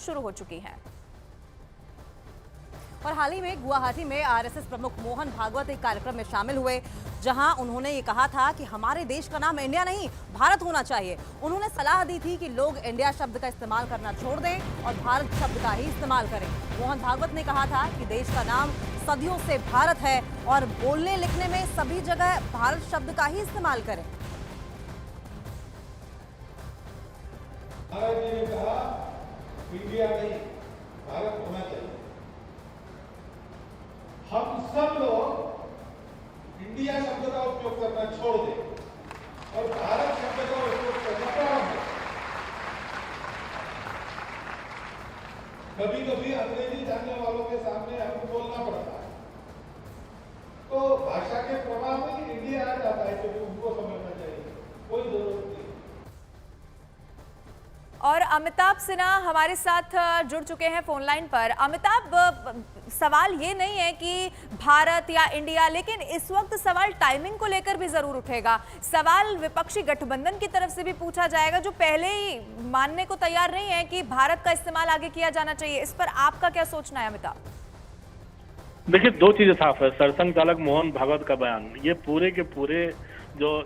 शुरू हो चुकी हैं। और हाल ही में गुवाहाटी में आरएसएस प्रमुख मोहन भागवत एक कार्यक्रम में शामिल हुए, जहां उन्होंने ये कहा था कि हमारे देश का नाम इंडिया नहीं भारत होना चाहिए। उन्होंने सलाह दी थी कि लोग इंडिया शब्द का इस्तेमाल करना छोड़ दें और भारत शब्द का ही इस्तेमाल करें। मोहन भागवत ने कहा था कि देश का नाम सदियों से भारत है और बोलने लिखने में सभी जगह भारत शब्द का ही इस्तेमाल करें। महाराज जी ने कहा इंडिया नहीं भारत होना चाहिए। हम सब लोग इंडिया शब्द का उपयोग करना छोड़ दें और भारत शब्द का उपयोग करना प्रारंभ करें। कभी कभी अंग्रेजी जानने वालों के सामने हमको बोलना पड़ता है, तो भाषा के प्रभाव में इंडिया आ जाता है, क्योंकि उनको समझना चाहिए, कोई जरूरत नहीं। और अमिताभ सिन्हा हमारे साथ जुड़ चुके हैं फोन लाइन पर। अमिताभ, सवाल ये नहीं है कि भारत या इंडिया, लेकिन इस वक्त सवाल टाइमिंग को लेकर भी जरूर उठेगा। सवाल विपक्षी गठबंधन की तरफ से भी पूछा जाएगा, जो पहले ही मानने को तैयार नहीं है कि भारत का इस्तेमाल आगे किया जाना चाहिए। इस पर आपका क्या सोचना है अमिताभ? देखिए, दो चीजें साफ है। सरसंघ चालक मोहन भागवत का बयान, ये पूरे के पूरे जो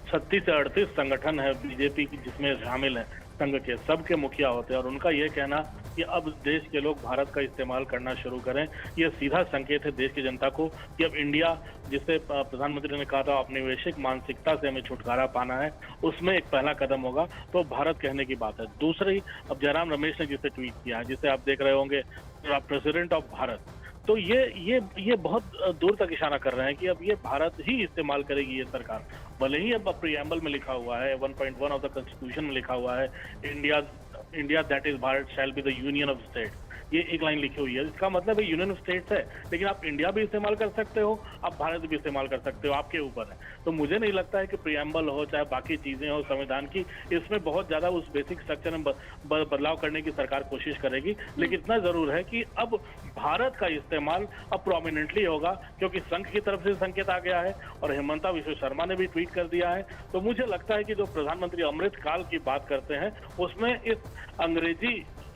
36 से 38 संगठन है बीजेपी की जिसमें शामिल है, संघ के सबके मुखिया होते हैं, और उनका ये कहना कि अब देश के लोग भारत का इस्तेमाल करना शुरू करें, ये सीधा संकेत है देश की जनता को कि अब इंडिया, जिसे प्रधानमंत्री ने कहा था औपनिवेशिक मानसिकता से हमें छुटकारा पाना है, उसमें एक पहला कदम होगा, तो भारत कहने की बात है। दूसरी, अब जयराम रमेश ने जिसे ट्वीट किया, जिसे आप देख रहे होंगे प्रेसिडेंट ऑफ भारत, तो ये बहुत दूर तक इशारा कर रहे हैं कि अब ये भारत ही इस्तेमाल करेगी ये सरकार। भले ही अब प्रीएम्बल में लिखा हुआ है, 1.1 ऑफ द कॉन्स्टिट्यूशन में लिखा हुआ है, India that is Bharat shall be the union of state, ये एक लाइन लिखी हुई है। इसका मतलब है यूनियन ऑफ स्टेट्स है, लेकिन आप इंडिया भी इस्तेमाल कर सकते हो, आप भारत भी इस्तेमाल कर सकते हो, आपके ऊपर है। तो मुझे नहीं लगता है कि प्रीएम्बल हो चाहे बाकी चीजें हो संविधान की, इसमें बहुत ज्यादा उस बेसिक स्ट्रक्चर में बदलाव करने की सरकार कोशिश करेगी। लेकिन इतना जरूर है कि अब भारत का इस्तेमाल अब प्रोमिनेंटली होगा, क्योंकि संघ की तरफ से संकेत आ गया है और हेमंता विश्व शर्मा ने भी ट्वीट कर दिया है। तो मुझे लगता है कि जो प्रधानमंत्री अमृत काल की बात करते हैं, उसमें इस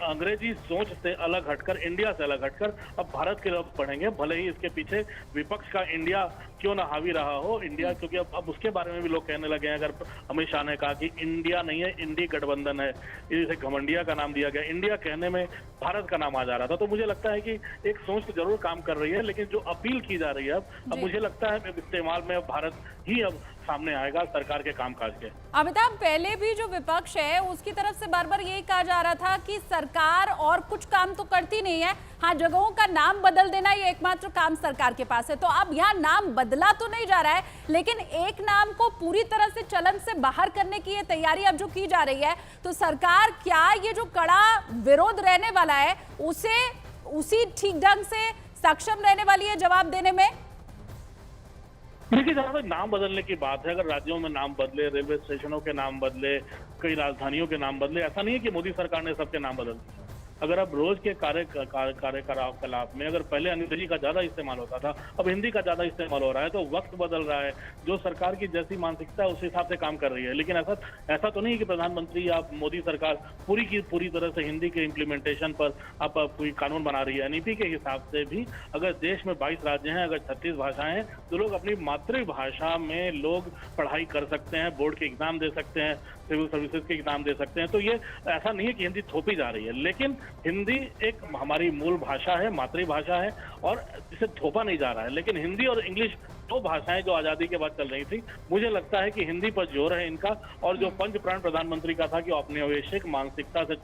अंग्रेजी सोच से अलग हटकर, इंडिया से अलग हटकर अब भारत की तरफ बढ़ेंगे। भले ही इसके पीछे विपक्ष का इंडिया क्यों ना हावी रहा हो, इंडिया, क्योंकि अब उसके बारे में भी लोग कहने लगे हैं। अगर अमित शाह ने कहा कि इंडिया नहीं है, इंडी गठबंधन है, इसे घमंडिया का नाम दिया गया, इंडिया कहने में भारत का नाम आ जा रहा था। तो मुझे लगता है कि एक सोच तो जरूर काम कर रही है, लेकिन जो अपील की जा रही है अब मुझे लगता है इस्तेमाल में भारत ही अब सामने आएगा सरकार के कामकाज के। अमिताभ, पहले भी जो विपक्ष है उसकी तरफ से बार बार यही कहा जा रहा था कि सरकार और कुछ काम तो करती नहीं है, हाँ जगहों का नाम बदल देना ये एकमात्र काम सरकार के पास है। तो अब यहाँ नाम बदला तो नहीं जा रहा है, लेकिन एक नाम को पूरी तरह से चलन से बाहर करने की ये तैयारी अब जो की जा रही है, तो सरकार क्या ये जो कड़ा विरोध रहने वाला है उसे उसी ठीक ढंग से सक्षम रहने वाली है जवाब देने में? देखिए, जहां तक नाम बदलने की बात है, अगर राज्यों में नाम बदले, रेलवे स्टेशनों के नाम बदले, कई राजधानियों के नाम बदले, ऐसा नहीं है कि मोदी सरकार ने सबके नाम बदल दिए। अगर अब रोज के कार्यकलाप में अगर पहले अंग्रेजी का ज्यादा इस्तेमाल होता था, अब हिंदी का ज्यादा इस्तेमाल हो रहा है, तो वक्त बदल रहा है। जो सरकार की जैसी मानसिकता है उस हिसाब से काम कर रही है। लेकिन ऐसा तो नहीं कि प्रधानमंत्री या मोदी सरकार पूरी की पूरी तरह से हिंदी के इम्प्लीमेंटेशन पर अब कोई कानून बना रही है। एनईपी के हिसाब से भी अगर देश में 22 राज्य हैं, अगर 36 भाषाएं हैं, तो लोग अपनी मातृभाषा में लोग पढ़ाई कर सकते हैं, बोर्ड के एग्जाम दे सकते हैं, सिविल सर्विसेज के एग्जाम दे सकते हैं। तो ये ऐसा नहीं है कि हिंदी थोपी जा रही है, लेकिन हिंदी एक हमारी मूल भाषा है, मातृभाषा है, और इसे थोपा नहीं जा रहा है। लेकिन हिंदी और इंग्लिश दो भाषाएं जो आजादी के बाद चल रही थी, मुझे लगता है कि हिंदी पर जोर है इनका, और जो पंच प्राण प्रधानमंत्री का था कि औपनिवेशिक मानसिकता से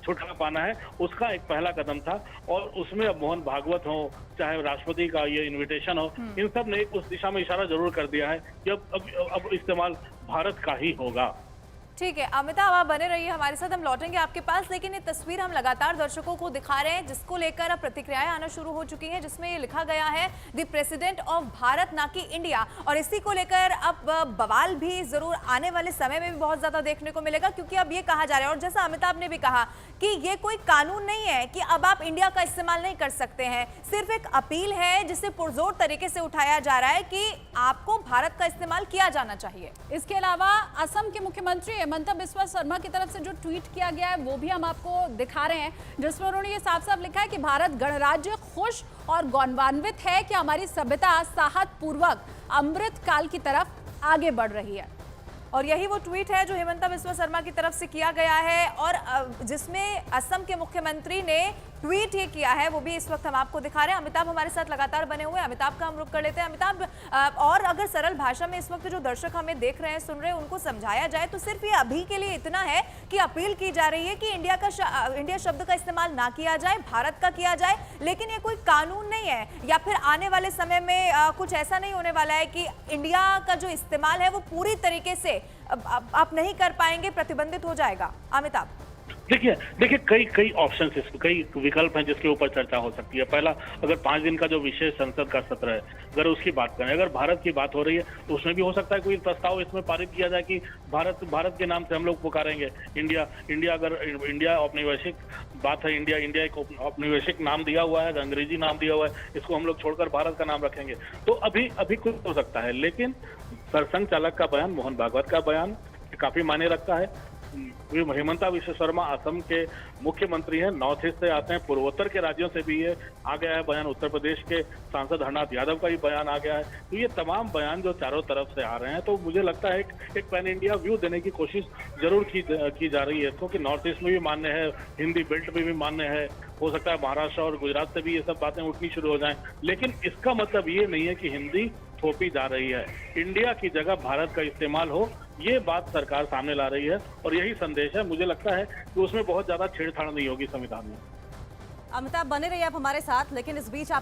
छुटकारा पाना है, उसका एक पहला कदम था। और उसमें अब मोहन भागवत हो, चाहे राष्ट्रपति का ये इन्विटेशन हो, इन सब ने उस दिशा में इशारा जरूर कर दिया है कि अब इस्तेमाल भारत का ही होगा। ठीक है अमिताभ, आप बने रहिए हमारे साथ, हम लौटेंगे आपके पास। लेकिन ये तस्वीर हम लगातार दर्शकों को दिखा रहे हैं, जिसको लेकर अब प्रतिक्रियाएं आना शुरू हो चुकी हैं, जिसमें ये लिखा गया है द प्रेसिडेंट ऑफ भारत ना कि इंडिया। और इसी को लेकर अब बवाल भी जरूर आने वाले समय में भी बहुत ज्यादा देखने को मिलेगा, क्योंकि अब ये कहा जा रहा है, और जैसा अमिताभ ने भी कहा कि ये कोई कानून नहीं है कि अब आप इंडिया का इस्तेमाल नहीं कर सकते हैं, सिर्फ एक अपील है जिसे पुरजोर तरीके से उठाया जा रहा है कि आपको भारत का इस्तेमाल किया जाना चाहिए। इसके अलावा असम के मुख्यमंत्री हेमंता बिस्वा शर्मा की तरफ से जो ट्वीट किया गया है वो भी हम आपको दिखा रहे हैं, जिसमें उन्होंने ये साफ साफ लिखा है कि भारत गणराज्य खुश और गौरवान्वित है कि हमारी सभ्यता साहस पूर्वक अमृत काल की तरफ आगे बढ़ रही है। और यही वो ट्वीट है जो हेमंता बिस्वा शर्मा की तरफ से किया गया है और जिसमें असम के मुख्यमंत्री ने ट्वीट ये किया है, वो भी इस वक्त हम आपको दिखा रहे हैं। अमिताभ हमारे साथ लगातार बने हुए हैं, अमिताभ का हम रुख कर लेते हैं। अमिताभ, और अगर सरल भाषा में इस वक्त जो दर्शक हमें देख रहे हैं, सुन रहे हैं, उनको समझाया जाए तो सिर्फ ये अभी के लिए इतना है कि अपील की जा रही है कि इंडिया शब्द का इस्तेमाल ना किया जाए, भारत का किया जाए, लेकिन ये कोई कानून नहीं है या फिर आने वाले समय में कुछ ऐसा नहीं होने वाला है कि इंडिया का जो इस्तेमाल है वो पूरी तरीके से आप नहीं कर पाएंगे, प्रतिबंधित हो जाएगा। अमिताभ, देखिए कई ऑप्शन, कई विकल्प हैं जिसके ऊपर चर्चा हो सकती है। पहला, अगर 5 दिन का जो विशेष संसद का सत्र है, अगर उसकी बात करें, अगर भारत की बात हो रही है तो उसमें भी हो सकता है कोई प्रस्ताव इसमें पारित किया जाए कि भारत के नाम से हम लोग पुकारेंगे इंडिया। अगर इंडिया औपनिवेशिक बात है, इंडिया एक औपनिवेशिक नाम दिया हुआ है, अंग्रेजी नाम दिया हुआ है, इसको हम लोग छोड़कर भारत का नाम रखेंगे तो अभी कुछ हो सकता है। लेकिन सरसंघ चालक का बयान, मोहन भागवत का बयान काफी मायने रखता है। हेमंता बिस्वा शर्मा असम के मुख्यमंत्री हैं, नॉर्थ ईस्ट से आते हैं, पूर्वोत्तर के राज्यों से भी ये आ गया है बयान, उत्तर प्रदेश के सांसद हरनाथ यादव का भी बयान आ गया है। तो ये तमाम बयान जो चारों तरफ से आ रहे हैं, तो मुझे लगता है एक पैन इंडिया व्यू देने की कोशिश जरूर की जा रही है, क्योंकि नॉर्थ ईस्ट में भी मान्य है, हिंदी बेल्ट में भी मान्य है, हो सकता है महाराष्ट्र और गुजरात से भी ये सब बातें उठनी शुरू हो जाएं। लेकिन इसका मतलब ये नहीं है कि हिंदी थोपी जा रही है, इंडिया की जगह भारत का इस्तेमाल हो, ये बात सरकार सामने ला रही है और यही संदेश है। मुझे लगता है कि उसमें बहुत ज्यादा छेड़छाड़ नहीं होगी संविधान में। अमिताभ, बने रहिए आप हमारे साथ, लेकिन इस बीच आप